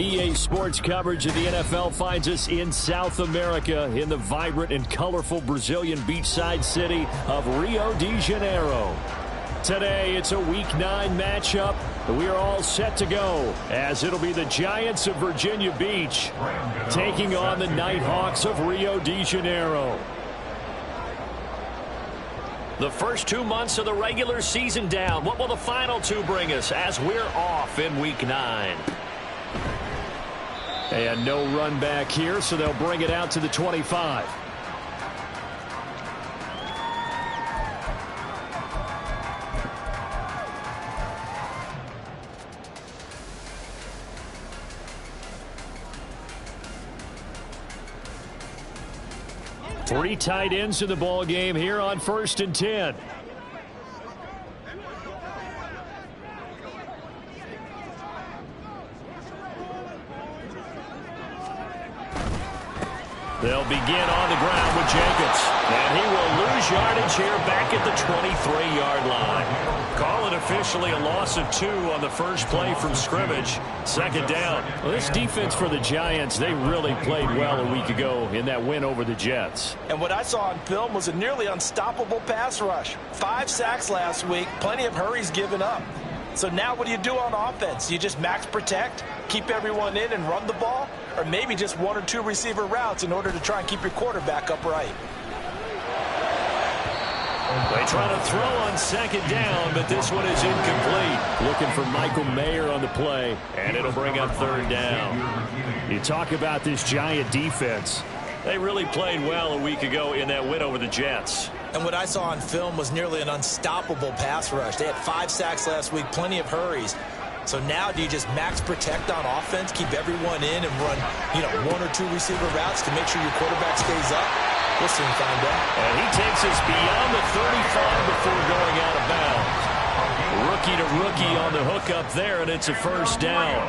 EA Sports coverage of the NFL finds us in South America in the vibrant and colorful Brazilian beachside city of Rio de Janeiro. Today, it's a Week 9 matchup. We are all set to go as it'll be the Giants of Virginia Beach taking on the Nighthawks of Rio de Janeiro. The first 2 months of the regular season down. What will the final 2 bring us as we're off in Week 9? And no run back here, so they'll bring it out to the 25. Three tight ends in the ball game here on 1st and 10. They'll begin on the ground with Jacobs. And he will lose yardage here back at the 23-yard line. Call it officially a loss of 2 on the first play from scrimmage. 2nd down. Well, this defense for the Giants, they really played well a week ago in that win over the Jets. And what I saw on film was a nearly unstoppable pass rush. 5 sacks last week, plenty of hurries given up. So now what do you do on offense? You just max protect, keep everyone in and run the ball, or maybe just 1 or 2 receiver routes in order to try and keep your quarterback upright. They try to throw on 2nd down, but this one is incomplete. Looking for Michael Mayer on the play, and it'll bring up 3rd down. You talk about this Giant defense. They really played well a week ago in that win over the Jets. And what I saw on film was nearly an unstoppable pass rush. They had 5 sacks last week, plenty of hurries. So now do you just max protect on offense, keep everyone in and run, 1 or 2 receiver routes to make sure your quarterback stays up? We'll soon find out. And he takes us beyond the 35 before going out of bounds. Rookie to rookie on the hook up there, and it's a 1st down.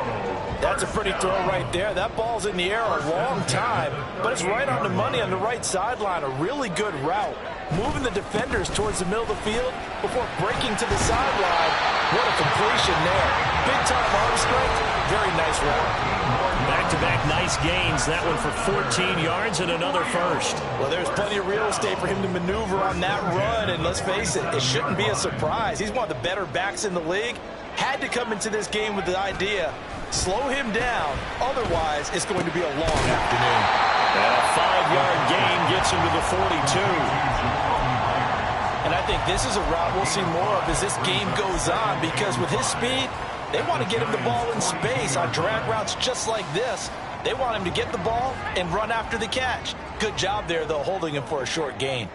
That's a pretty throw right there. That ball's in the air a long time, but it's right on the money on the right sideline. A really good route. Moving the defenders towards the middle of the field before breaking to the sideline. What a completion there. Big-time arm strength. Very nice route. Back-to-back nice gains. That one for 14 yards and another 1st. Well, there's plenty of real estate for him to maneuver on that run, and let's face it, it shouldn't be a surprise. He's one of the better backs in the league. Had to come into this game with the idea, slow him down, otherwise it's going to be a long afternoon. And a 5-yard gain gets him to the 42. And I think this is a route we'll see more of as this game goes on, because with his speed, they want to get him the ball in space on drag routes just like this. They want him to get the ball and run after the catch. Good job there, though, holding him for a short gain.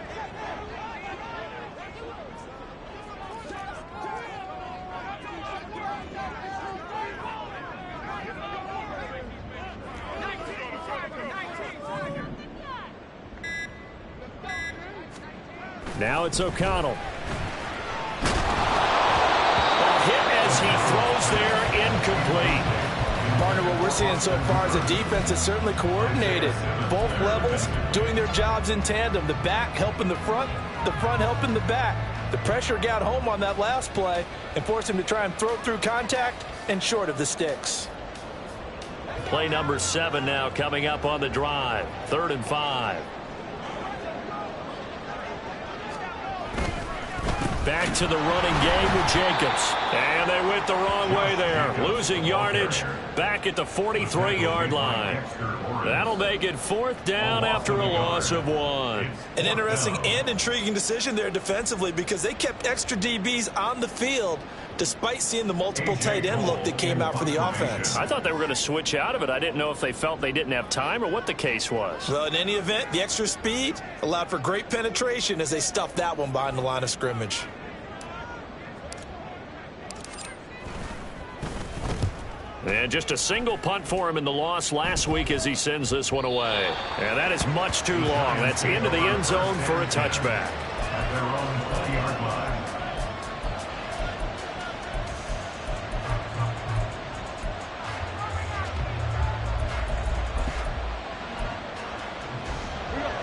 Now it's O'Connell. A hit as he throws there, incomplete. Partner, what we're seeing so far is a defense that's certainly coordinated. Both levels doing their jobs in tandem. The back helping the front helping the back. The pressure got home on that last play and forced him to try and throw through contact and short of the sticks. Play number 7 now coming up on the drive. 3rd and 5. Back to the running game with Jacobs. And they went the wrong way there. Losing yardage back at the 43-yard line. That'll make it 4th down after a loss of 1. An interesting and intriguing decision there defensively, because they kept extra DBs on the field despite seeing the multiple tight end look that came out for the offense. I thought they were going to switch out of it. I didn't know if they felt they didn't have time or what the case was. Well, in any event, the extra speed allowed for great penetration as they stuffed that one behind the line of scrimmage. And just a single punt for him in the loss last week as he sends this one away. And that is much too long. That's into the end zone for a touchback.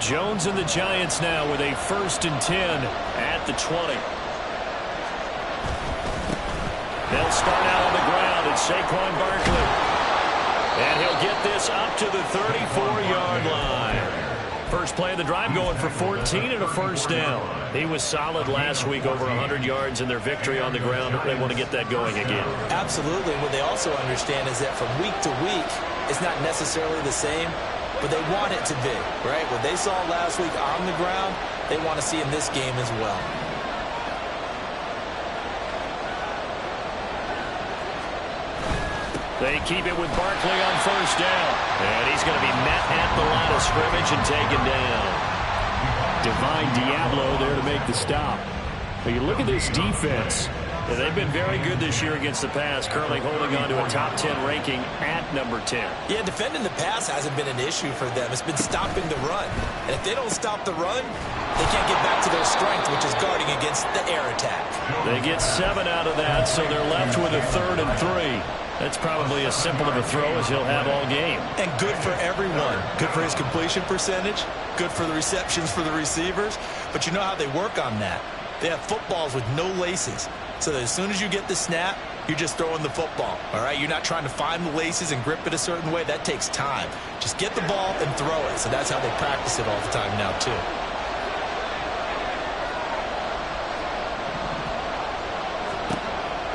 Jones and the Giants now with a 1st and 10 at the 20. They'll start out on the ground. It's Saquon Barkley. And he'll get this up to the 34-yard line. First play of the drive going for 14 and a first down. He was solid last week, over 100 yards in their victory on the ground. They want to get that going again. Absolutely. What they also understand is that from week to week, it's not necessarily the same, but they want it to be, right? What they saw last week on the ground, they want to see in this game as well. They keep it with Barkley on first down. And he's going to be met at the line of scrimmage and taken down. Divine Diablo there to make the stop. But you look at this defense. They've been very good this year against the pass, currently holding on to a top 10 ranking at number 10. Yeah, defending the pass hasn't been an issue for them. It's been stopping the run. And if they don't stop the run, they can't get back to their strength, which is guarding against the air attack. They get 7 out of that, so they're left with a 3rd and 3. That's probably as simple of a throw as he'll have all game. And good for everyone. Good for his completion percentage. Good for the receptions for the receivers. But you know how they work on that. They have footballs with no laces. So that as soon as you get the snap, you're just throwing the football. All right? You're not trying to find the laces and grip it a certain way. That takes time. Just get the ball and throw it. So that's how they practice it all the time now, too.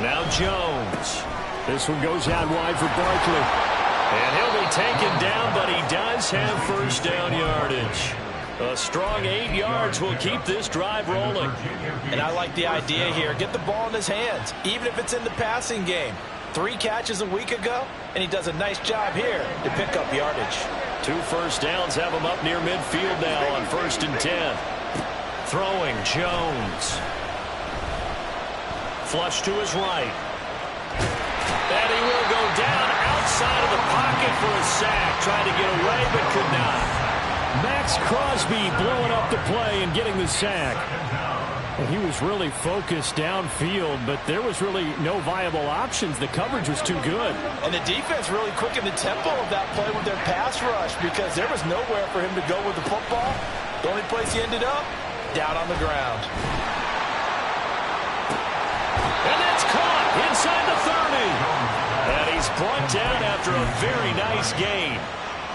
Now Jones. This one goes out wide for Barkley. And he'll be taken down, but he does have first down yardage. A strong 8 yards will keep this drive rolling. And I like the idea here. Get the ball in his hands, even if it's in the passing game. 3 catches a week ago, and he does a nice job here to pick up yardage. 2 first downs have him up near midfield now on 1st and 10. Throwing Jones. Flush to his right. And he will go down outside of the pocket for a sack. Trying to get away, but could not. Max Crosby blowing up the play and getting the sack. And he was really focused downfield, but there was really no viable options. The coverage was too good. And the defense really quickened the tempo of that play with their pass rush because there was nowhere for him to go with the football. The only place he ended up, down on the ground. And that's caught inside the 30. And he's brought down after a very nice gain.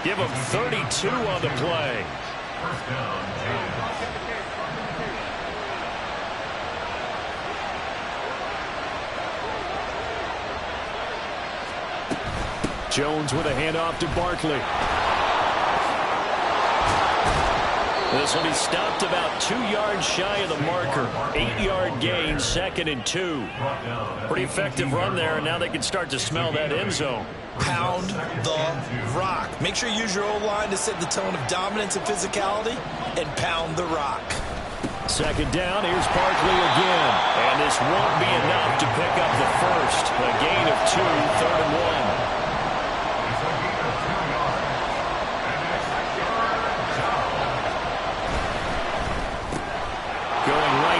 Give him 32 on the play. Jones with a handoff to Barkley. This will be stopped about 2 yards shy of the marker. 8-yard gain, 2nd and 2. Pretty effective run there, and now they can start to smell that end zone. Pound the rock. Make sure you use your O-line to set the tone of dominance and physicality, and pound the rock. 2nd down, here's Barkley again. And this won't be enough to pick up the first. A gain of 2, 3rd and 1.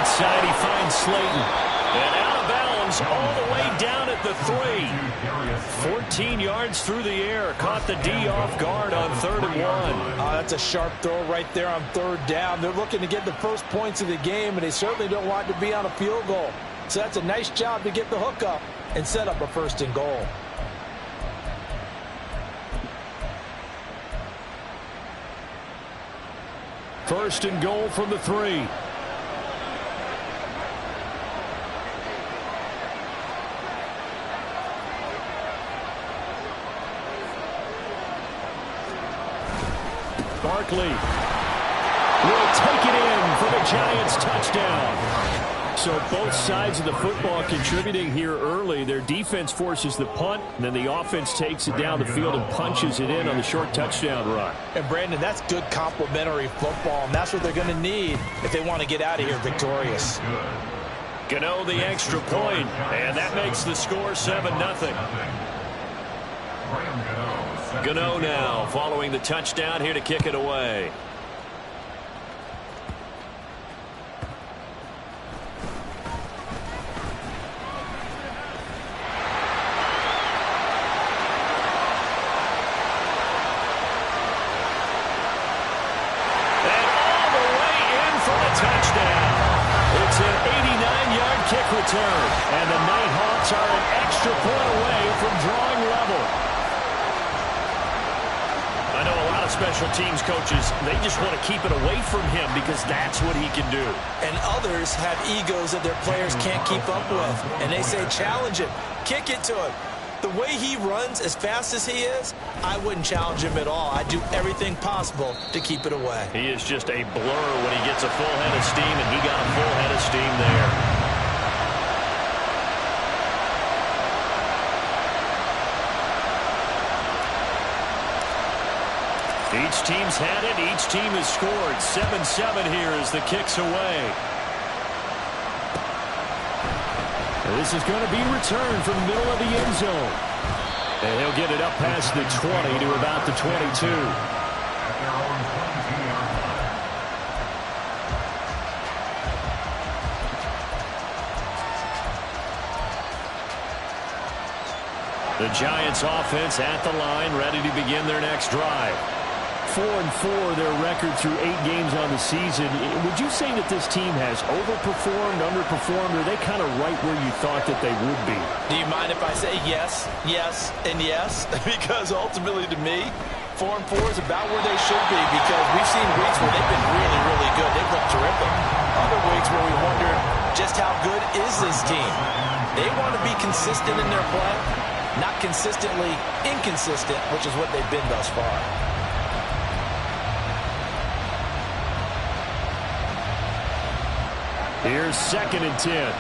Side, he finds Slayton. And out of bounds all the way down at the 3. 14 yards through the air. Caught the D off guard on 3rd and 1. That's a sharp throw right there on 3rd down. They're looking to get the first points of the game, and they certainly don't want to be on a field goal. So that's a nice job to get the hook up and set up a 1st and goal. First and goal from the 3. Barkley will take it in for the Giants touchdown. So both sides of the football contributing here early. Their defense forces the punt, and then the offense takes it down the field and punches it in on the short touchdown run. And Brandon, that's good complementary football, and that's what they're going to need if they want to get out of here victorious. Gano the extra point, and that makes the score 7-0. Gano now following the touchdown here to kick it away. And all the way in for the touchdown. It's an 89-yard kick return, and the Nighthawks are an extra point away from drawing level. about special teams coaches. They just want to keep it away from him because that's what he can do. And others have egos that their players can't keep up with. And they say, challenge him, kick it to him. The way he runs as fast as he is, I wouldn't challenge him at all. I'd do everything possible to keep it away. He is just a blur when he gets a full head of steam, and he got a full head of steam there. Each team's had it. Each team has scored. 7-7 here as the kick's away. This is going to be returned from the middle of the end zone. And he'll get it up past the 20 to about the 22. The Giants offense at the line, ready to begin their next drive. 4-4 their record through 8 games on the season. Would you say that this team has overperformed, underperformed, or are they kind of right where you thought that they would be? Do you mind if I say yes, yes, and yes? Because ultimately to me, 4-4 is about where they should be because we've seen weeks where they've been really, really good. They've looked terrific. Other weeks where we wondered just how good is this team. They want to be consistent in their play, not consistently inconsistent, which is what they've been thus far. Here's 2nd and 10.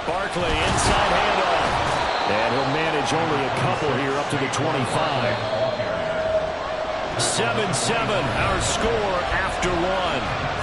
Barkley inside handoff. And he'll manage only a couple here up to the 25. 7-7 our score after 1.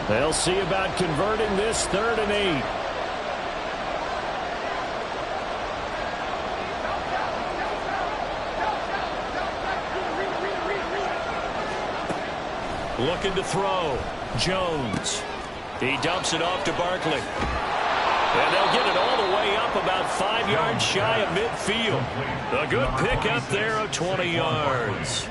They'll see about converting this 3rd and 8. Looking to throw. Jones. He dumps it off to Barkley. And they'll get it all the way up about 5 yards shy of midfield. A good pickup there of 20 yards.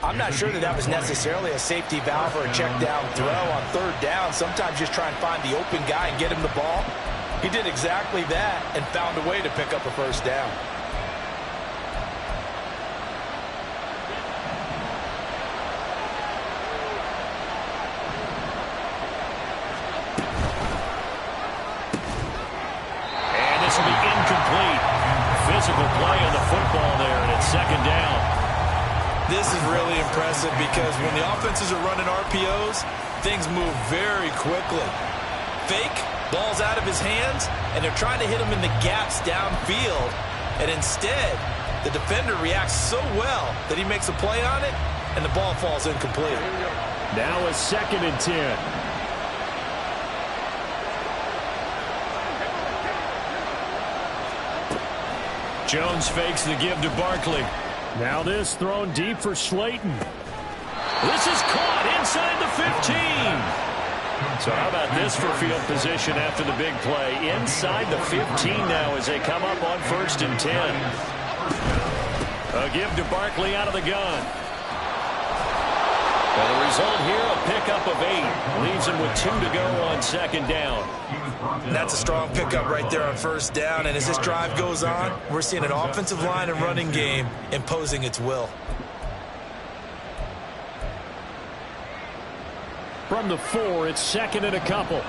I'm not sure that was necessarily a safety valve or a check down throw on 3rd down. Sometimes just try and find the open guy and get him the ball. He did exactly that and found a way to pick up a 1st down. And this will be incomplete. Physical play on the football there, and it's 2nd down. This is really impressive because when the offenses are running RPOs, things move very quickly. Fake, ball's out of his hands, and they're trying to hit him in the gaps downfield. And instead, the defender reacts so well that he makes a play on it, and the ball falls incomplete. Now a 2nd and 10. Jones fakes the give to Barkley. Now this thrown deep for Slayton. This is caught inside the 15. So how about this for field position after the big play? Inside the 15 now as they come up on 1st and 10. A give to Barkley out of the gun. And the result here, a pickup of 8. Leaves him with 2 to go on 2nd down. That's a strong pickup right there on 1st down. And as this drive goes on, we're seeing an offensive line and running game imposing its will. From the 4, it's 2nd and a couple.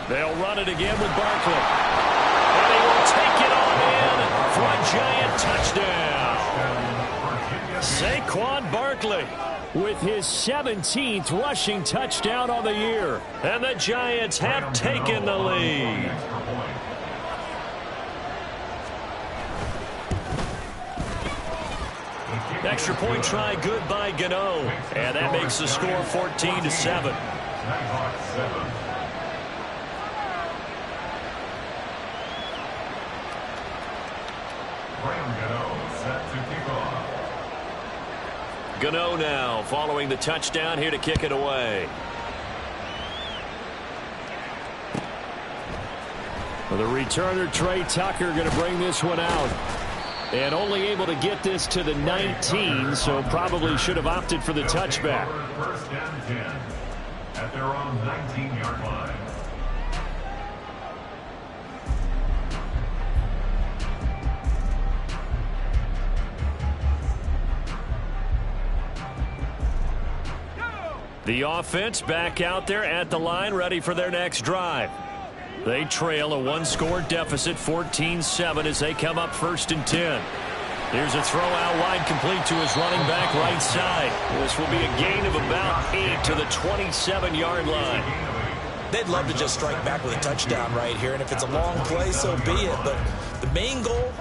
They'll run it again with Barkley. And they will take it on in for a giant touchdown. Saquon Barkley with his 17th rushing touchdown on the year. And the Giants have taken the lead. Next extra point try good by Gano. And that makes the score 14-7. Gano now following the touchdown here to kick it away. The returner, Trey Tucker, going to bring this one out. And only able to get this to the 19, so probably should have opted for the touchback. First and 10 at their own 19-yard line. The offense back out there at the line, ready for their next drive. They trail a one-score deficit, 14-7, as they come up 1st and 10. Here's a throw out wide, complete to his running back right side. This will be a gain of about 8 to the 27-yard line. They'd love to just strike back with a touchdown right here, and if it's a long play, so be it. But the main goal,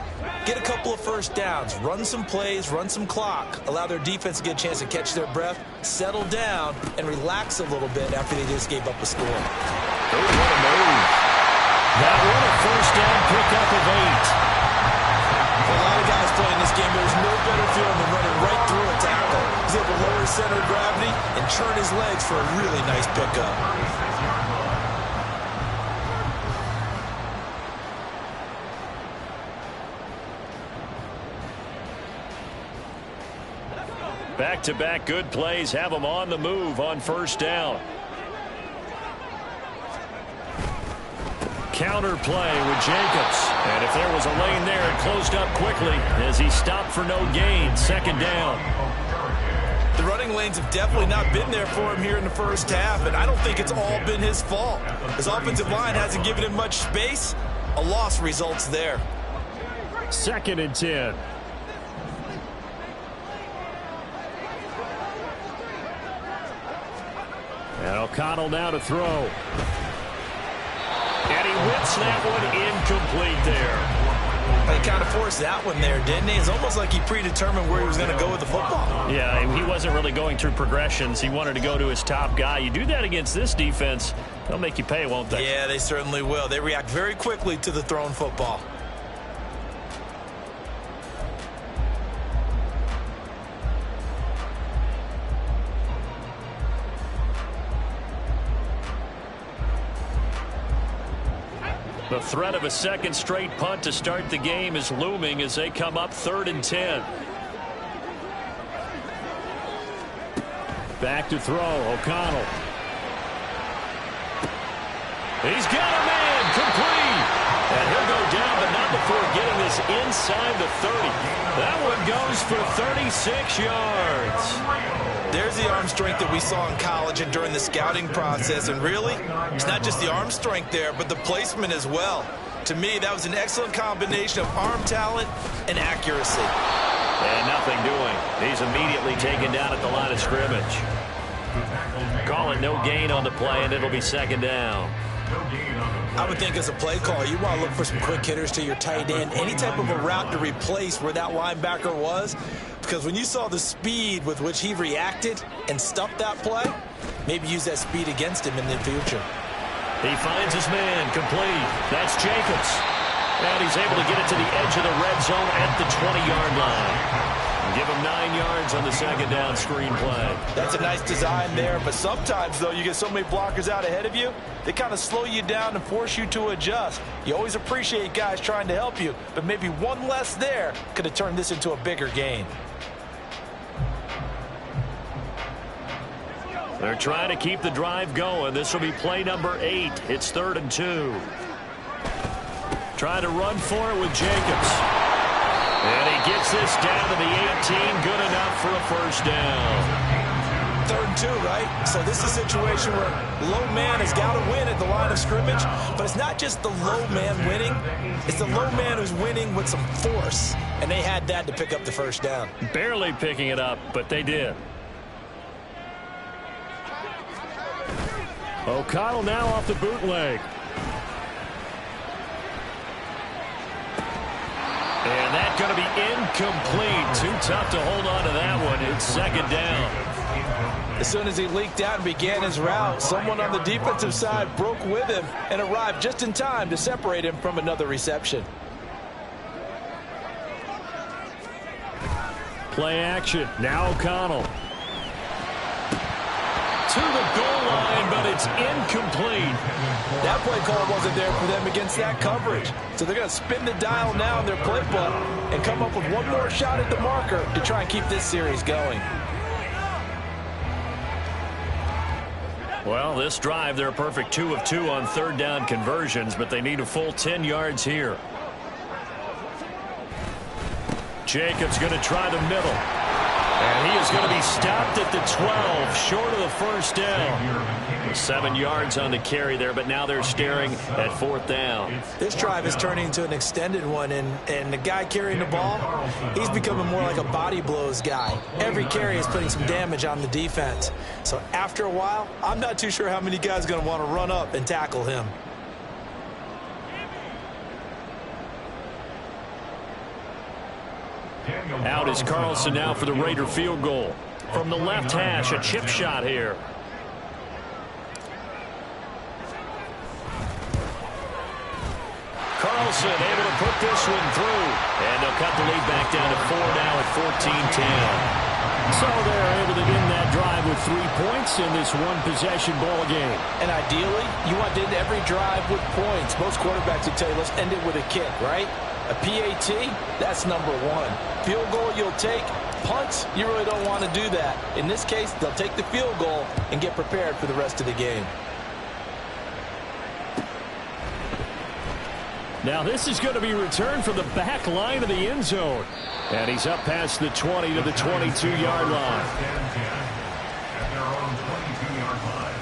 get a couple of first downs, run some plays, run some clock, allow their defense to get a chance to catch their breath, settle down, and relax a little bit after they just gave up a score. Oh, what a move. That one a first down pickup of 8. For a lot of guys playing this game, there's no better feeling than running right through a tackle. He's able to lower his center of gravity and turn his legs for a really nice pickup. Back-to-back good plays have them on the move on first down. Counter play with Jacobs. And if there was a lane there, it closed up quickly as he stopped for no gain. 2nd down. The running lanes have definitely not been there for him here in the first half, and I don't think it's all been his fault. His offensive line hasn't given him much space. A loss results there. 2nd and 10. And O'Connell now to throw. And he whips that one incomplete there. He kind of forced that one there, didn't he? It's almost like he predetermined where he was going to go with the football. Yeah, he wasn't really going through progressions. He wanted to go to his top guy. You do that against this defense, they'll make you pay, won't they? Yeah, they certainly will. They react very quickly to the thrown football. The threat of a second straight punt to start the game is looming as they come up 3rd and 10. Back to throw, O'Connell. He's got a man, complete. And he'll go down, but not before getting this inside the 30. That one goes for 36 yards. There's the arm strength that we saw in college and during the scouting process. And really, it's not just the arm strength there, but the placement as well. To me, that was an excellent combination of arm talent and accuracy. And nothing doing. He's immediately taken down at the line of scrimmage. Call it no gain on the play, and it'll be 2nd down. I would think as a play call, you want to look for some quick hitters to your tight end. Any type of a route to replace where that linebacker was. Because when you saw the speed with which he reacted and stuffed that play, maybe use that speed against him in the future. He finds his man, complete. That's Jacobs. And he's able to get it to the edge of the red zone at the 20-yard line. Give him 9 yards on the 2nd down screen play. That's a nice design there, but sometimes, though, you get so many blockers out ahead of you, they kind of slow you down and force you to adjust. You always appreciate guys trying to help you, but maybe one less there could have turned this into a bigger gain. They're trying to keep the drive going. This will be play number 8. It's 3rd and 2. Trying to run for it with Jacobs. And he gets this down to the 18. Good enough for a first down. 3rd and 2, right? So this is a situation where low man has got to win at the line of scrimmage. But it's not just the low man winning. It's the low man who's winning with some force. And they had that to pick up the first down. Barely picking it up, but they did. O'Connell now off the bootleg. And that going to be incomplete. Too tough to hold on to that one. It's second down. As soon as he leaked out and began his route, someone on the defensive side broke with him and arrived just in time to separate him from another reception. Play action. Now O'Connell. To the goal line, but it's incomplete. That play call wasn't there for them against that coverage. So they're going to spin the dial now in their playbook and come up with one more shot at the marker to try and keep this series going. Well, this drive, they're a perfect 2 of 2 on third down conversions, but they need a full 10 yards here. Jacobs going to try the middle. And he is going to be stopped at the 12, short of the first down. 7 yards on the carry there, but now they're staring at fourth down. This drive is turning into an extended one, and the guy carrying the ball, he's becoming more like a body blows guy. Every carry is putting some damage on the defense. So after a while, I'm not too sure how many guys are going to want to run up and tackle him. Out is Carlson now for the Raider field goal. From the left hash, a chip shot here. Carlson able to put this one through. And they'll cut the lead back down to 4 now at 14-10. So they're able to end that drive with 3 points in this one-possession ball game. And ideally, you want to end every drive with points. Most quarterbacks would tell you, let's end it with a kick, right? A PAT, that's number one. Field goal you'll take. Punts, you really don't want to do that. In this case, they'll take the field goal and get prepared for the rest of the game. Now this is going to be returned from the back line of the end zone. And he's up past the 20 to the 22-yard line. At their own 22-yard line.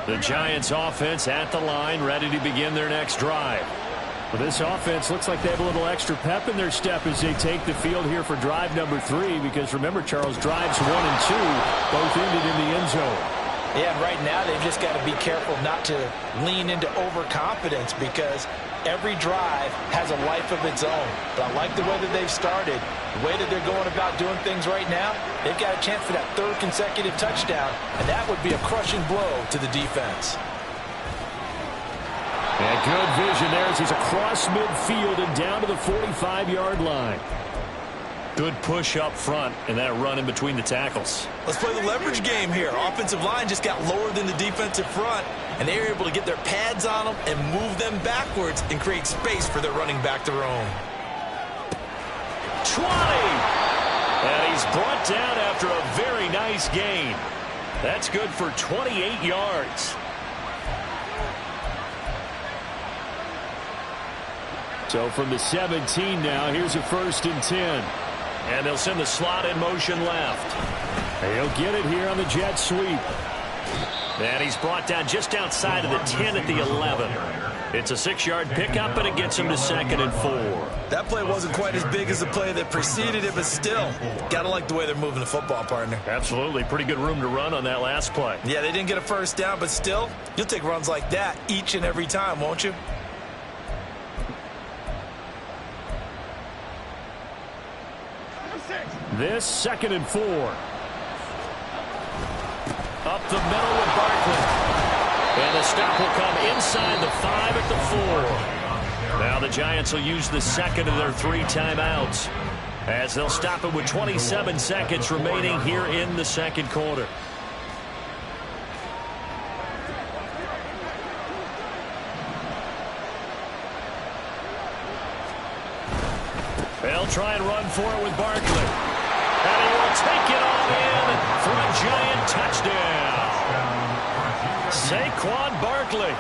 The Giants offense at the line, ready to begin their next drive. Well, this offense looks like they have a little extra pep in their step as they take the field here for drive number 3, because remember, Charles, drives 1 and 2 both ended in the end zone. Yeah, and right now they've just got to be careful not to lean into overconfidence, because every drive has a life of its own. But I like the way that they've started, the way that they're going about doing things right now. They've got a chance for that 3rd consecutive touchdown, and that would be a crushing blow to the defense. And good vision there as he's across midfield and down to the 45-yard line. Good push up front and that run in between the tackles. Let's play the leverage game here. Offensive line just got lower than the defensive front, and they were able to get their pads on them and move them backwards and create space for their running back to roam. 20! And he's brought down after a very nice gain. That's good for 28 yards. So from the 17 now, here's a 1st and 10. And they'll send the slot in motion left. He'll get it here on the jet sweep. And he's brought down just outside of the 10 at the 11. It's a 6-yard pickup, and it gets him to 2nd and 4. That play wasn't quite as big as the play that preceded it, but still, got to like the way they're moving the football, partner. Absolutely. Pretty good room to run on that last play. Yeah, they didn't get a 1st down, but still, you'll take runs like that each and every time, won't you? This 2nd and 4. Up the middle with Barkley. And the stop will come inside the 5 at the 4. Now the Giants will use the 2nd of their 3 timeouts, as they'll stop it with 27 seconds remaining here in the 2nd quarter. They'll try and run for it with Barkley. And he will take it all in for a Giant touchdown. Saquon Barkley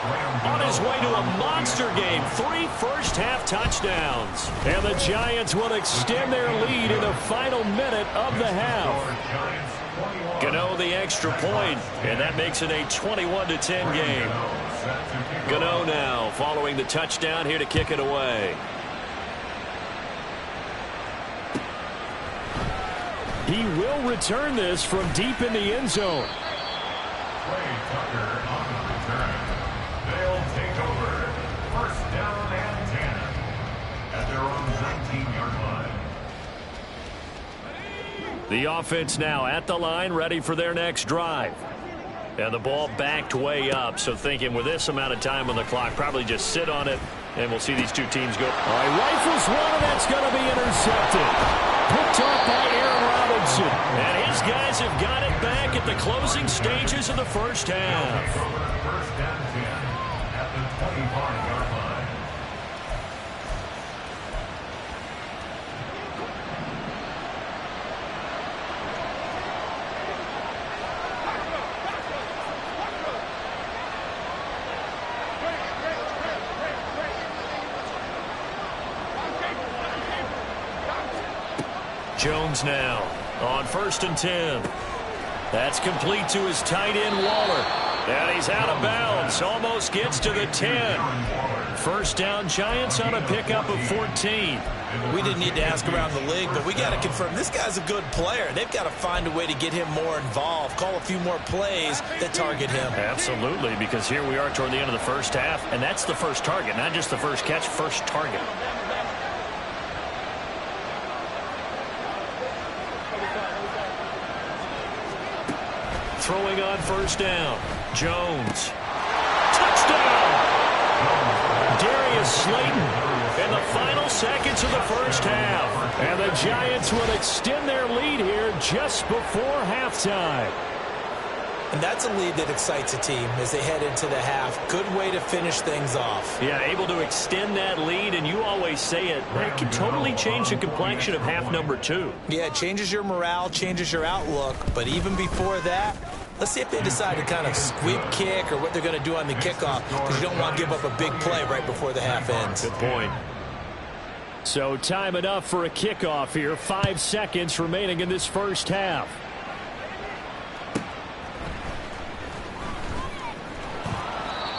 on his way to a monster game. 3 first-half touchdowns. And the Giants will extend their lead in the final minute of the half. Gano the extra point, and that makes it a 21-10 game. Gano now following the touchdown here to kick it away. He will return this from deep in the end zone. The offense now at the line, ready for their next drive. And the ball backed way up, so thinking with this amount of time on the clock, probably just sit on it, and we'll see these two teams go. All right, rifles one, and that's going to be intercepted. Picked off by Aaron Robinson. And his guys have got it back at the closing stages of the first half. First and 10 at the 25-yard line. Jones now on 1st and 10. That's complete to his tight end, Waller. And he's out of bounds. Almost gets to the 10. First down, Giants on a pickup of 14. We didn't need to ask around the league, but we got to confirm this guy's a good player. They've got to find a way to get him more involved, call a few more plays that target him. Absolutely, because here we are toward the end of the first half, and that's the first target, not just the first catch, first target. Throwing on first down. Jones. Touchdown! Darius Slayton in the final seconds of the first half. And the Giants will extend their lead here just before halftime. And that's a lead that excites a team as they head into the half. Good way to finish things off. Yeah, able to extend that lead, and you always say it, that can totally change the complexion of half number 2. Yeah, it changes your morale, changes your outlook. But even before that, let's see if they decide to kind of squib kick or what they're going to do on the kickoff, because you don't want to give up a big play right before the half ends. Good point. So time enough for a kickoff here. 5 seconds remaining in this first half.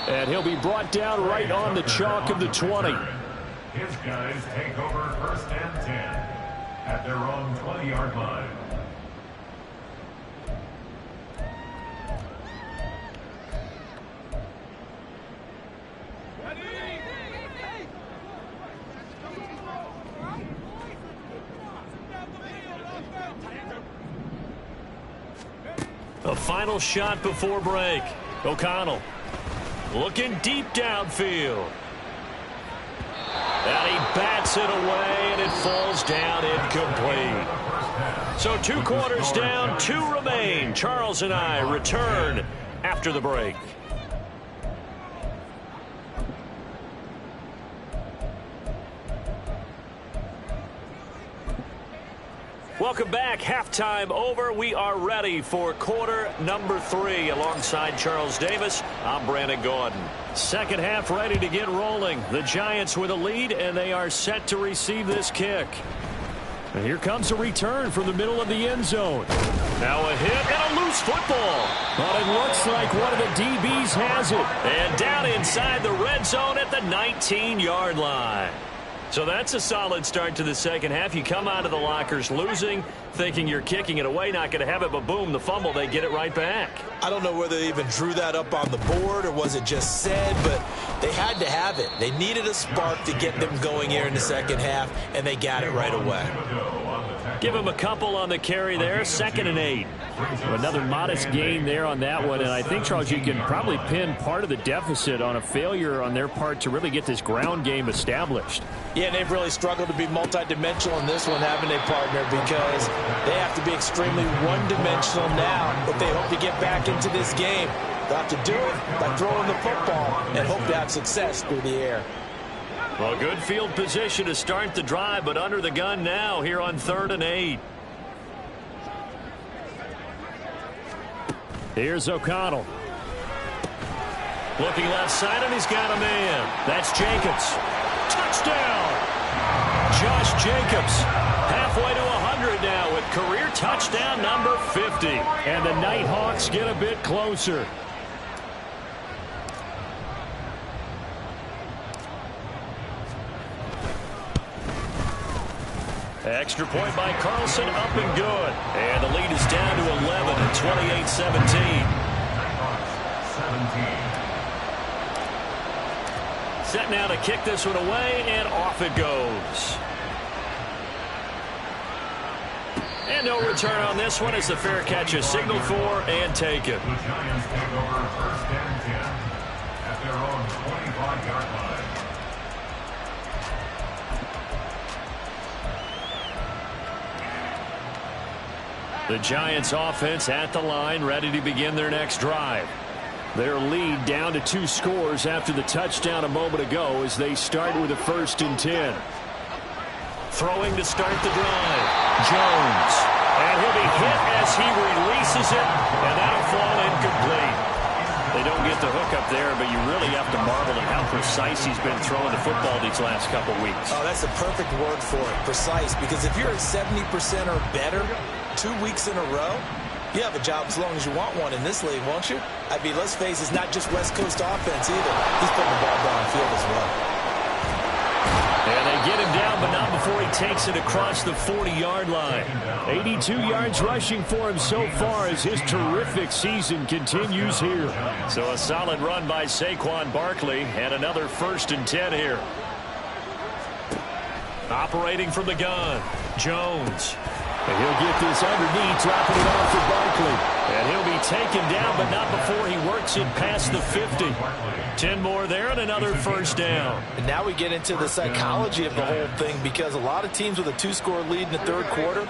And he'll be brought down right on the chalk of the 20. His guys take over 1st and 10 at their own 20-yard line. A final shot before break. O'Connell looking deep downfield. And he bats it away, and it falls down incomplete. So 2 quarters down, 2 remain. Charles and I return after the break. Welcome back. Halftime over. We are ready for quarter number 3. Alongside Charles Davis, I'm Brandon Gordon. Second half ready to get rolling. The Giants with a lead, and they are set to receive this kick. And here comes a return from the middle of the end zone. Now a hit and a loose football. But it looks like one of the DBs has it. And down inside the red zone at the 19-yard line. So that's a solid start to the second half. You come out of the lockers losing, thinking you're kicking it away, not going to have it, but boom, the fumble, they get it right back. I don't know whether they even drew that up on the board or was it just said, but they had to have it. They needed a spark to get them going here in the second half, and they got it right away. Give him a couple on the carry there, 2nd and 8. Another modest gain there on that one, and I think, Charles, you can probably pin part of the deficit on a failure on their part to really get this ground game established. Yeah, they've really struggled to be multidimensional in this one, haven't they, partner, because they have to be extremely one-dimensional now if they hope to get back into this game. They'll have to do it by throwing the football and hope to have success through the air. Well, good field position to start the drive, but under the gun now here on 3rd and 8. Here's O'Connell. Looking left side, and he's got a man. That's Jacobs. Touchdown! Josh Jacobs halfway to 100 now with career touchdown number 50. And the Nighthawks get a bit closer. Extra point by Carlson, up and good. And the lead is down to 11 at 28-17. Set now to kick this one away, and off it goes. And no return on this one as the fair catch is signaled for and taken. The Giants take over 1st and 10 at their own 25-yard line. The Giants offense at the line, ready to begin their next drive. Their lead down to 2 scores after the touchdown a moment ago as they start with a 1st and 10. Throwing to start the drive. Jones. And he'll be hit as he releases it, and that'll fall incomplete. They don't get the hook up there, but you really have to marvel at how precise he's been throwing the football these last couple weeks. Oh, that's the perfect word for it, precise, because if you're at 70% or better 2 weeks in a row, you have a job as long as you want one in this league, won't you? I mean, let's face it, it's not just West Coast offense either. He's putting the ball downfield as well. And they get him down, but not before he takes it across the 40-yard line. 82 yards rushing for him so far as his terrific season continues here. So a solid run by Saquon Barkley and another 1st and 10 here. Operating from the gun, Jones. And he'll get this underneath, dropping it off for Barkley. And he'll be taken down, but not before he works it past the 50. 10 more there and another 1st down. And now we get into the psychology of the whole thing, because a lot of teams with a 2-score lead in the 3rd quarter,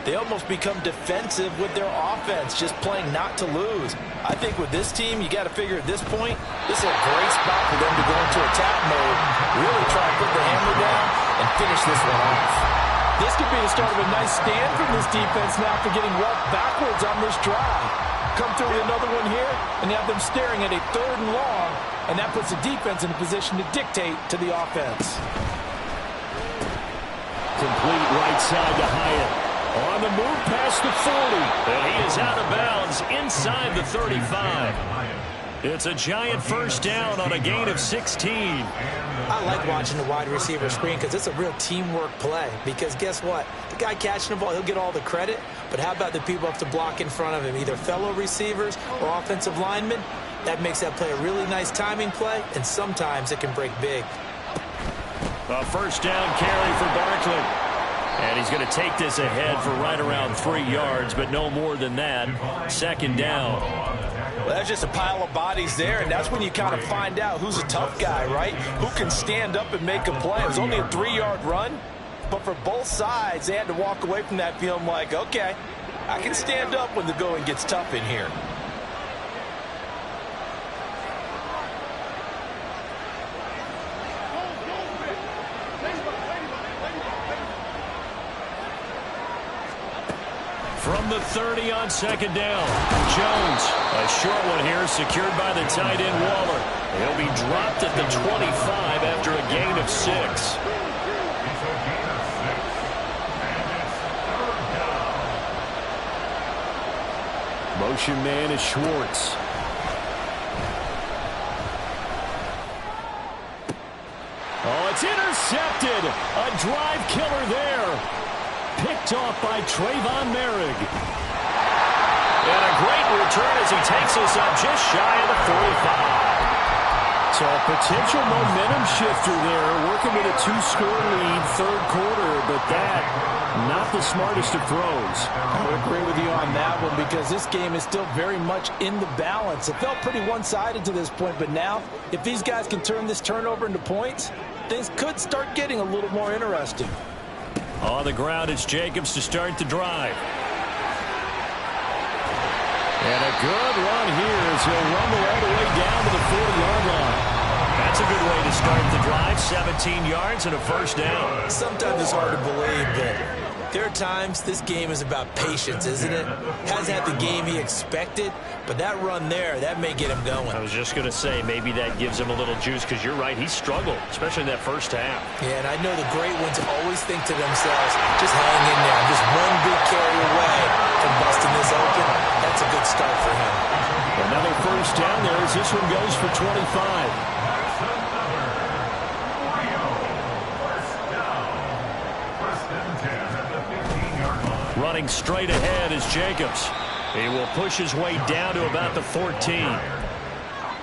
they almost become defensive with their offense, just playing not to lose. I think with this team, you got to figure at this point, this is a great spot for them to go into attack mode, really try to put the hammer down and finish this one off. This could be the start of a nice stand from this defense now for getting walked backwards on this drive. Come through with another one here, and you have them staring at a 3rd and long, and that puts the defense in a position to dictate to the offense. Complete right side to Hyatt. On the move past the 40. And he is out of bounds inside the 35. It's a giant 1st down on a gain of 16. I like watching the wide receiver screen because it's a real teamwork play. Because guess what? The guy catching the ball, he'll get all the credit. But how about the people up to block in front of him, either fellow receivers or offensive linemen? That makes that play a really nice timing play, and sometimes it can break big. A 1st down carry for Barkley. And he's going to take this ahead for right around 3 yards, but no more than that. 2nd down. Well, that's just a pile of bodies there, and that's when you kind of find out who's a tough guy, right? Who can stand up and make a play. It was only a 3-yard run, but for both sides, they had to walk away from that feeling like, okay, I can stand up when the going gets tough in here. From the 30 on 2nd down. Jones, a short one here, secured by the tight end Waller. He'll be dropped at the 25 after a gain of 6. It's a gain of 6, and it's 3rd down. Motion man is Schwartz. Oh, it's intercepted. A drive killer there. Picked off by Trayvon Merrick. And a great return as he takes us up just shy of the 45. So a potential momentum shifter there, working with a 2-score lead, 3rd quarter, but that, not the smartest of throws. I would agree with you on that one, because this game is still very much in the balance. It felt pretty one-sided to this point, but now, if these guys can turn this turnover into points, things could start getting a little more interesting. On the ground, it's Jacobs to start the drive. And a good run here as he'll rumble all the way down to the 40-yard line. That's a good way to start the drive. 17 yards and a 1st down. Sometimes it's hard to believe, but there are times this game is about patience, isn't it? Hasn't had the game he expected, but that run there, that may get him going. I was just going to say, maybe that gives him a little juice, because you're right, he struggled, especially in that 1st half. Yeah, and I know the great ones always think to themselves, just hang in there. I'm just one big carry away from busting this open. That's a good start for him. Another 1st down there as this one goes for 25. Running straight ahead is Jacobs. He will push his way down to about the 14.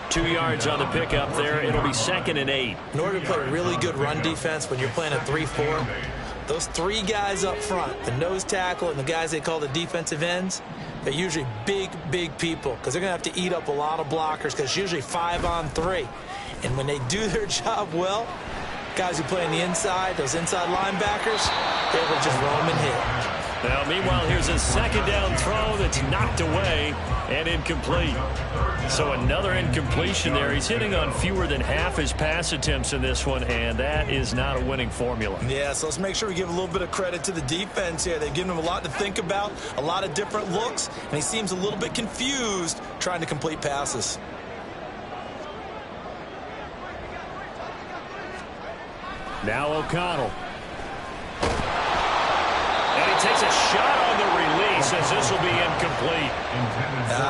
2 yards on the pickup there. It'll be 2nd and 8. In order to play really good run defense when you're playing a 3-4, Those three guys up front, the nose tackle and the guys they call the defensive ends, they're usually big, big people because they're going to have to eat up a lot of blockers because it's usually 5-on-3. And when they do their job well, guys who play on the inside, those inside linebackers, they will just roam and hit. Now, meanwhile, here's a second down throw that's knocked away and incomplete. So another incompletion there. He's hitting on fewer than half his pass attempts in this one, and that is not a winning formula. Yeah, so let's make sure we give a little bit of credit to the defense here. They've given him a lot to think about, a lot of different looks, and he seems a little bit confused trying to complete passes. Now O'Connell. And he takes a shot on the release as this will be incomplete.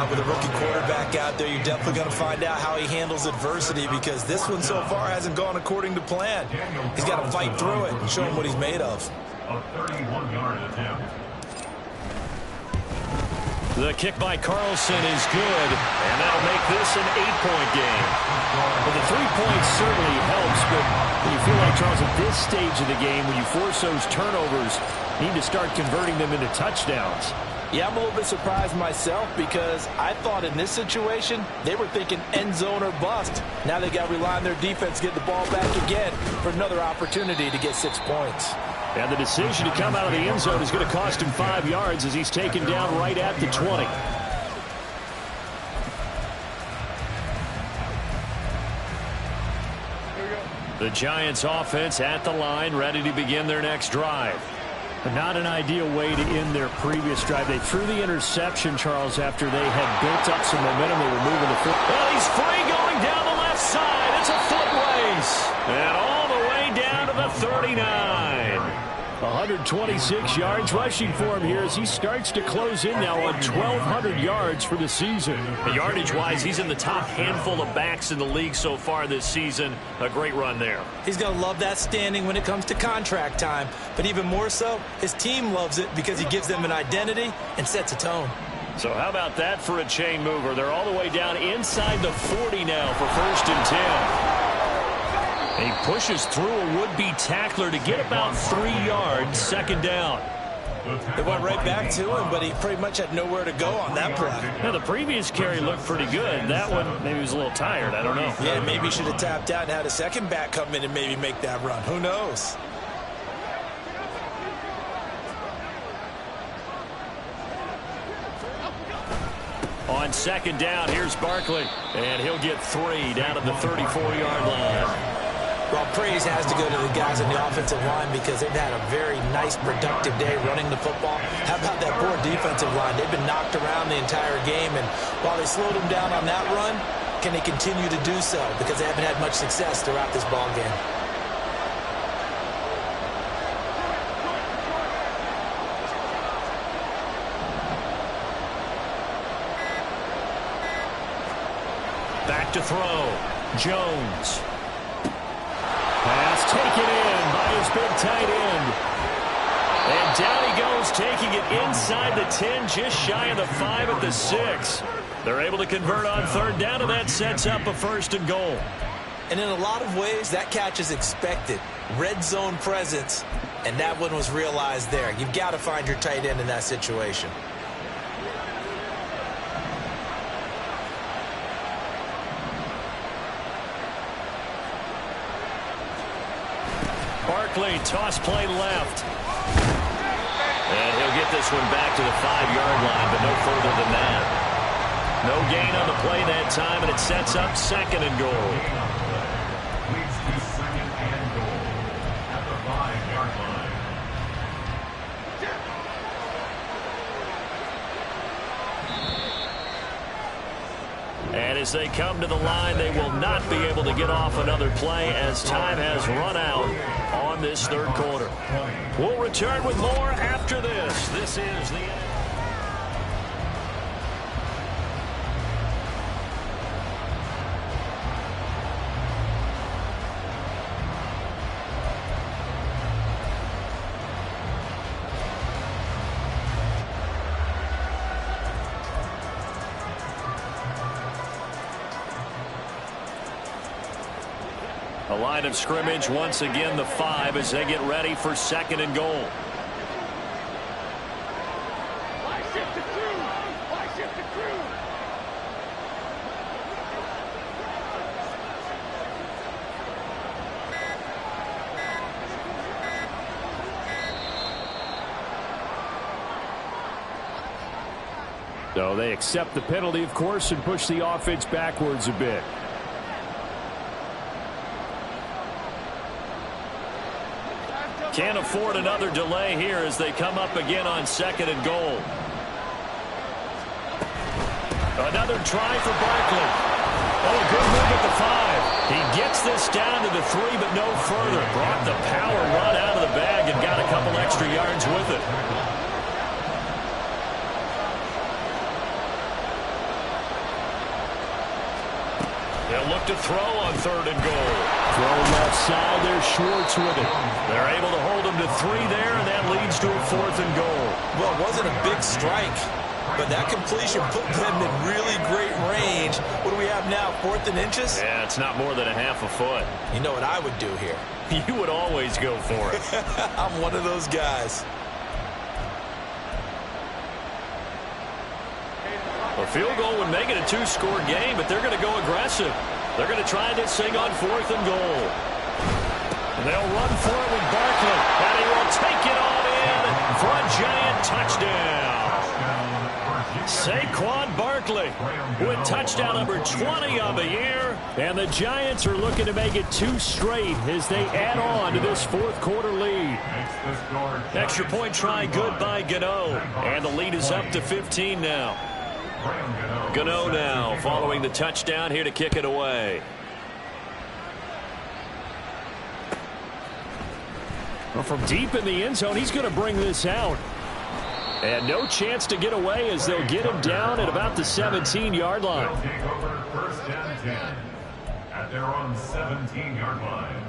With a rookie quarterback out there, you're definitely going to find out how he handles adversity because this one so far hasn't gone according to plan. He's got to fight through it and show him what he's made of. A 31-yard attempt. The kick by Carlson is good, and that'll make this an 8-point game. Well, the 3 points certainly helps, but you feel like, Charles, at this stage of the game, when you force those turnovers, you need to start converting them into touchdowns. Yeah, I'm a little bit surprised myself because I thought in this situation, they were thinking end zone or bust. Now they got to rely on their defense, get the ball back again for another opportunity to get 6 points. And the decision to come out of the end zone is going to cost him 5 yards as he's taken down right at the 20. The Giants offense at the line, ready to begin their next drive. But not an ideal way to end their previous drive. They threw the interception, Charles, after they had built up some momentum. They were moving the foot. Well, he's free going down the left side. It's a foot race. And all the way down to the 39. 126 yards rushing for him here as he starts to close in now on 1,200 yards for the season. Yardage-wise, he's in the top handful of backs in the league so far this season. A great run there. He's going to love that standing when it comes to contract time. But even more so, his team loves it because he gives them an identity and sets a tone. So how about that for a chain mover? They're all the way down inside the 40 now for 1st and 10. He pushes through a would-be tackler to get about 3 yards, 2nd down. It went right back to him, but he pretty much had nowhere to go on that play. Now, the previous carry looked pretty good. That one, maybe he was a little tired. I don't know. Yeah, maybe he should have tapped out and had a second back come in and maybe make that run. Who knows? On 2nd down, here's Barkley. And he'll get 3 down at the 34-yard line. Well, praise has to go to the guys on the offensive line because they've had a very nice, productive day running the football. How about that poor defensive line? They've been knocked around the entire game, and while they slowed them down on that run, can they continue to do so? Because they haven't had much success throughout this ball game. Back to throw. Jones. Pass taken in by his big tight end. And down he goes, taking it inside the 10, just shy of the 5 at the 6. They're able to convert on 3rd down, and that sets up a 1st and goal. And in a lot of ways, that catch is expected. Red zone presence, and that one was realized there. You've got to find your tight end in that situation. Barkley, toss play left. And he'll get this one back to the 5-yard line, but no further than that. No gain on the play that time, and it sets up 2nd and goal. Leads to 2nd and goal at the 5-yard line. And as they come to the line, they will not be able to get off another play as time has run out on this 3rd quarter. We'll return with more after this. This is the... line of scrimmage, once again, the 5 as they get ready for 2nd and goal. So they accept the penalty, of course, and push the offense backwards a bit. Can't afford another delay here as they come up again on 2nd and goal. Another try for Barkley. Oh, a good move at the 5. He gets this down to the 3, but no further. Brought the power run out of the bag and got a couple extra yards with it. They'll look to throw on 3rd and goal. Throw left side, there's Schwartz with it. They're able to hold him to 3 there, and that leads to a 4th and goal. Well, it wasn't a big strike, but that completion put them in really great range. What do we have now, 4th and inches? Yeah, it's not more than a half a foot. You know what I would do here? You would always go for it. I'm one of those guys. A field goal would make it a 2-score game, but they're going to go aggressive. They're going to try this thing on 4th and goal. And they'll run for it with Barkley, and he will take it all in for a giant touchdown. Saquon Barkley with touchdown number 20 on the year. And the Giants are looking to make it 2 straight as they add on to this 4th quarter lead. Extra point try good by Gano. And the lead is up to 15 now. Gano now following the touchdown here to kick it away. Well, from deep in the end zone, he's going to bring this out. And no chance to get away as they'll get him down at about the 17-yard line. They'll take over 1st and 10 at their own 17-yard line.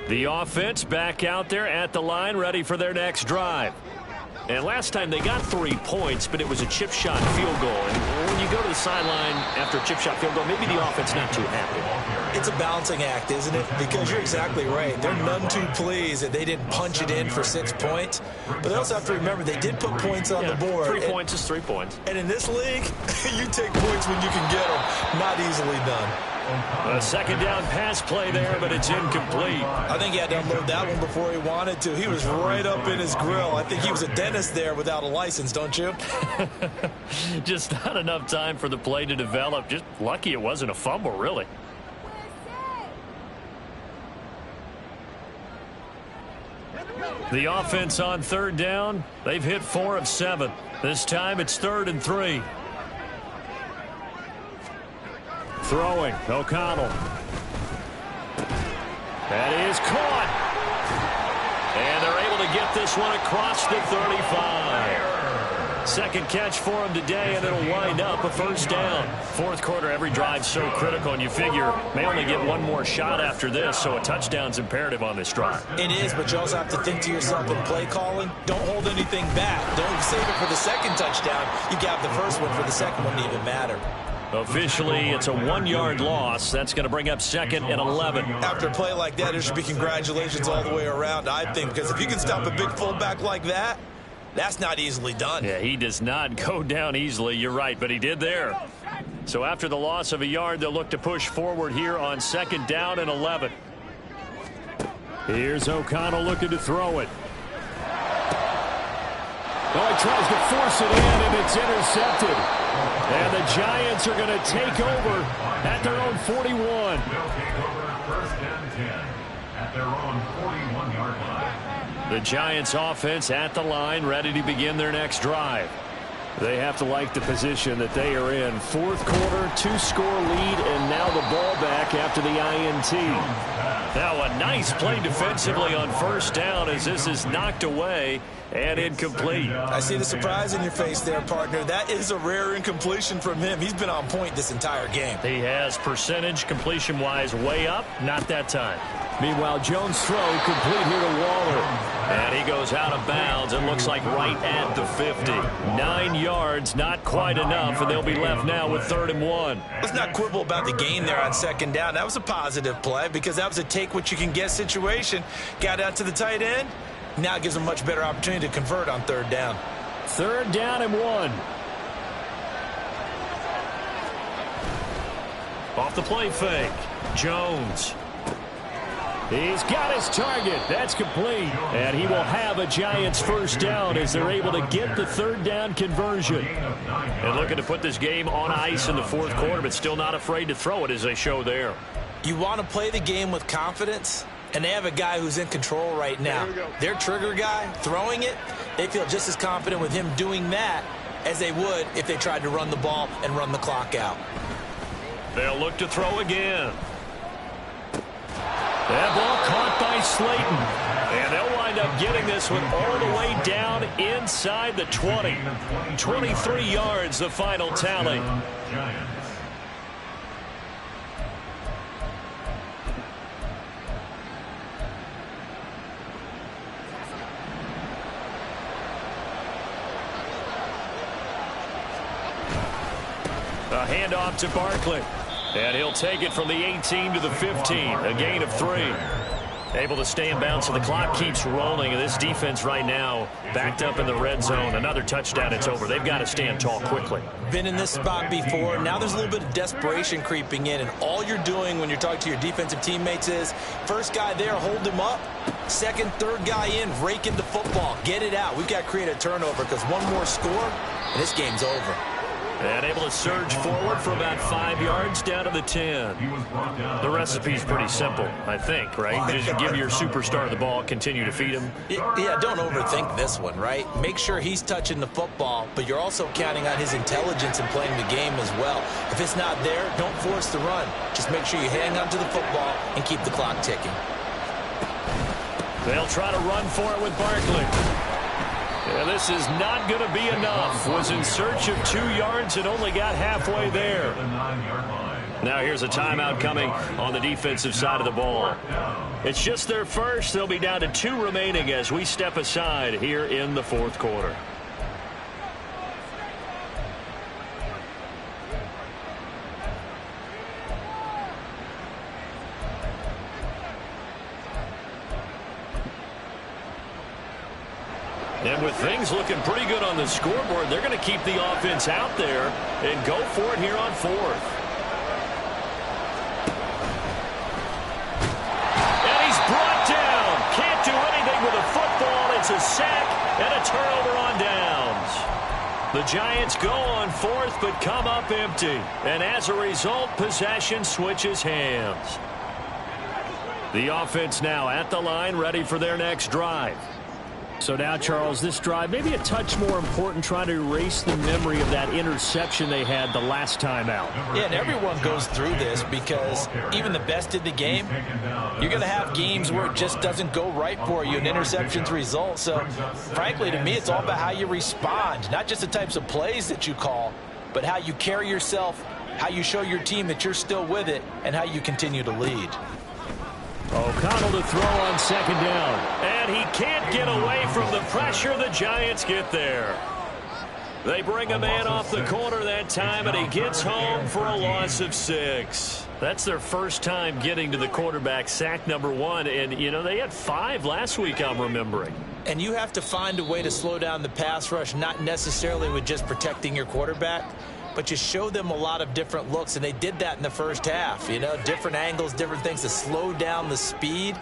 The offense back out there at the line, ready for their next drive. And last time they got 3 points, but it was a chip shot field goal. And when you go to the sideline after a chip shot field goal, maybe the offense not too happy. It's a balancing act, isn't it? Because you're exactly right. They're none too pleased that they didn't punch it in for 6 points. But they also have to remember they did put points on the board. 3 points is 3 points. And in this league, you take points when you can get them. Not easily done. A 2nd down pass play there, but it's incomplete. I think he had to unload that one before he wanted to. He was right up in his grill. I think he was a dentist there without a license, don't you? Just not enough time for the play to develop. Just lucky it wasn't a fumble, really. The offense on 3rd down. They've hit 4 of 7. This time it's 3rd and 3. Throwing, O'Connell. That is caught. And they're able to get this one across the 35. 2nd catch for him today, and it'll wind up a 1st down. 4th quarter, every drive so critical, and you figure may only get one more shot after this, so a touchdown's imperative on this drive. It is, but you also have to think to yourself in play calling, don't hold anything back. Don't save it for the 2nd touchdown. You got the 1st one for the 2nd one to even matter. Officially, it's a 1-yard loss. That's going to bring up 2nd and 11. After a play like that, there should be congratulations all the way around, I think, because if you can stop a big fullback like that, that's not easily done. Yeah, he does not go down easily. You're right, but he did there. So after the loss of a yard, they'll look to push forward here on 2nd down and 11. Here's O'Connell looking to throw it. Oh, he tries to force it in, and it's intercepted. And the Giants are going to take over at their own 41. They'll take over 1st and 10 at their own 41-yard line. The Giants offense at the line, ready to begin their next drive. They have to like the position that they are in. 4th quarter, 2-score lead, and now the ball back after the INT. Now a nice play defensively on 1st down as this is knocked away and incomplete. I see the surprise in your face there, partner. That is a rare incompletion from him. He's been on point this entire game. He has percentage completion-wise way up, not that time. Meanwhile, Jones' throw complete here to Waller. And he goes out of bounds. It looks like right at the 50. 9 yards, not quite enough, and they'll be left now with 3rd and 1. Let's not quibble about the gain there on 2nd down. That was a positive play because that was a take-what-you-can-get situation. Got out to the tight end. Now it gives them a much better opportunity to convert on 3rd down. 3rd down and 1. Off the play fake. Jones. He's got his target. That's complete. And he will have a Giants 1st down as they're able to get the 3rd down conversion. And looking to put this game on ice in the 4th quarter, but still not afraid to throw it as they show there. You want to play the game with confidence, and they have a guy who's in control right now. Their trigger guy, throwing it, they feel just as confident with him doing that as they would if they tried to run the ball and run the clock out. They'll look to throw again. That ball caught by Slayton. And they'll wind up getting this one all the way down inside the 20. 23 yards, the final tally. A handoff to Barkley. And he'll take it from the 18 to the 15. A gain of 3. Able to stay in bounds, so the clock keeps rolling. And this defense right now backed up in the red zone. Another touchdown, it's over. They've got to stand tall quickly. Been in this spot before. Now there's a little bit of desperation creeping in. And all you're doing when you're talking to your defensive teammates is, first guy there, hold him up. Second, third guy in, rake in the football. Get it out. We've got to create a turnover because one more score, and this game's over. And able to surge forward for about 5 yards down to the 10. The recipe's pretty simple, I think, right? Just give your superstar the ball, continue to feed him. Yeah, don't overthink this one, right? Make sure he's touching the football, but you're also counting on his intelligence in playing the game as well. If it's not there, don't force the run. Just make sure you hang on to the football and keep the clock ticking. They'll try to run for it with Barkley. And this is not going to be enough. Was in search of 2 yards and only got halfway there. Now here's a timeout coming on the defensive side of the ball. It's just their first. They'll be down to 2 remaining as we step aside here in the 4th quarter. And with things looking pretty good on the scoreboard, they're going to keep the offense out there and go for it here on 4th. And he's brought down. Can't do anything with a football. It's a sack and a turnover on downs. The Giants go on 4th but come up empty. And as a result, possession switches hands. The offense now at the line, ready for their next drive. So now, Charles, this drive maybe a touch more important, trying to erase the memory of that interception they had the last time out. Yeah, and everyone goes through this because even the best in the game, you're going to have games where it just doesn't go right for you and interceptions result. So, frankly, to me, it's all about how you respond, not just the types of plays that you call, but how you carry yourself, how you show your team that you're still with it, and how you continue to lead. O'Connell to throw on 2nd down. And he can't get away from the pressure. The Giants get there. They bring a man off the corner that time, and he gets home for a loss of 6. That's their first time getting to the quarterback, sack number 1. And, you know, they had 5 last week, I'm remembering. And you have to find a way to slow down the pass rush, not necessarily with just protecting your quarterback, but you show them a lot of different looks, and they did that in the first half. You know, different angles, different things to slow down the speed.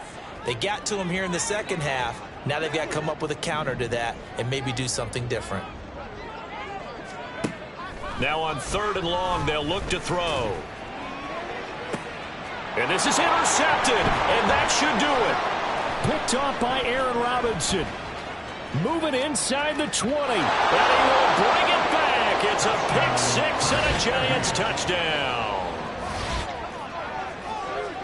They got to him here in the second half. Now they've got to come up with a counter to that and maybe do something different. Now on 3rd and long, they'll look to throw. And this is intercepted, and that should do it. Picked off by Aaron Robinson. Moving inside the 20. And he will bring it back. It's a pick 6 and a Giants touchdown.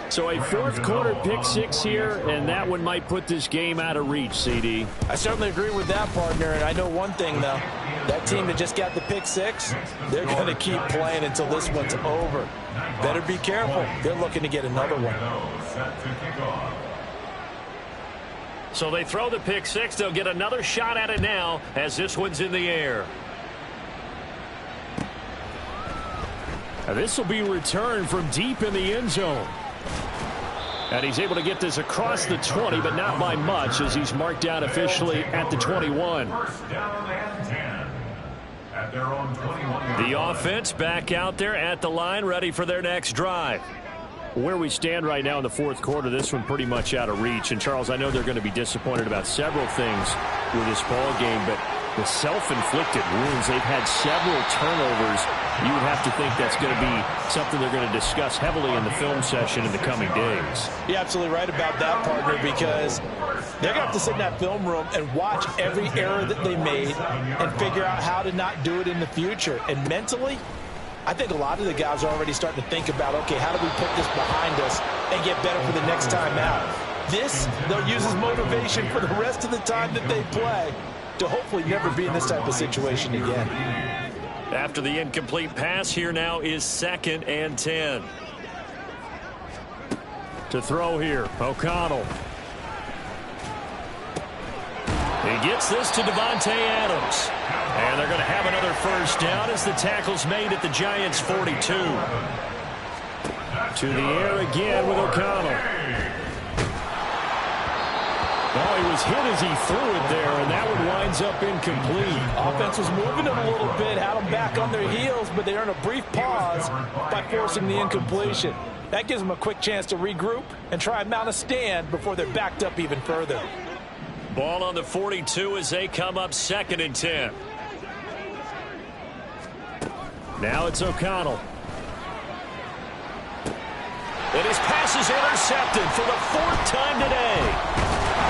So a 4th quarter pick 6 here, and that one might put this game out of reach, CD. I certainly agree with that, partner. And I know one thing, though. That team that just got the pick 6, they're going to keep playing until this one's over. Better be careful. They're looking to get another one. So they throw the pick six. They'll get another shot at it now as this one's in the air. Now this will be returned from deep in the end zone. And he's able to get this across the 20, but not by much as he's marked down officially at the 21. First down and 10 at their own 21. The offense back out there at the line, ready for their next drive. Where we stand right now in the fourth quarter, this one pretty much out of reach. And, Charles, I know they're going to be disappointed about several things with this ball game, but the self-inflicted wounds, they've had several turnovers. You would have to think that's going to be something they're going to discuss heavily in the film session in the coming days. You're absolutely right about that, partner, because they're going to have to sit in that film room and watch every error that they made and figure out how to not do it in the future. And mentally, I think a lot of the guys are already starting to think about, okay, how do we put this behind us and get better for the next time out? This, they'll use as motivation for the rest of the time that they play to hopefully never be in this type of situation again. After the incomplete pass, here now is 2nd and 10. To throw here, O'Connell. He gets this to Devontae Adams. And they're going to have another first down as the tackle's made at the Giants' 42. To the air again with O'Connell. Oh, he was hit as he threw it there, and that one winds up incomplete. Offense was moving them a little bit, had them back on their heels, but they earned a brief pause by forcing the incompletion. That gives them a quick chance to regroup and try and mount a stand before they're backed up even further. Ball on the 42 as they come up 2nd and 10. Now it's O'Connell. And his pass is intercepted for the 4th time today.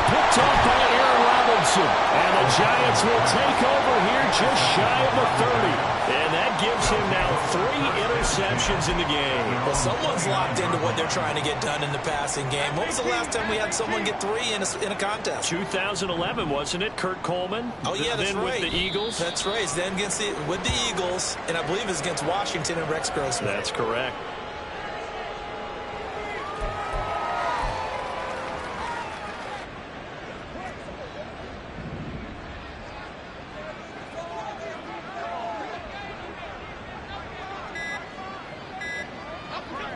Picked off by Aaron Robinson. And the Giants will take over here just shy of the 30. And that gives him now 3 interceptions in the game. Well, someone's locked into what they're trying to get done in the passing game. When was the last time we had someone get 3 in a contest? 2011, wasn't it? Kurt Coleman? Oh, yeah, that's then right. With the Eagles? That's right. Then with the Eagles, and I believe it's against Washington and Rex Grossman. That's correct.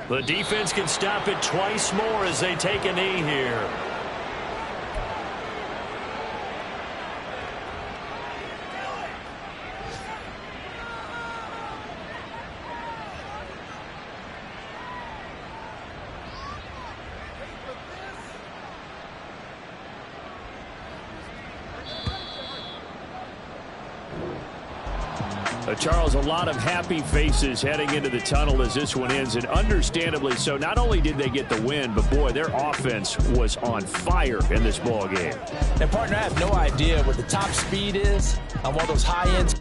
The defense can stop it twice more as they take a knee here. Charles, a lot of happy faces heading into the tunnel as this one ends, and understandably so. Not only did they get the win, but boy, their offense was on fire in this ball game. And partner, I have no idea what the top speed is on one of those high ends.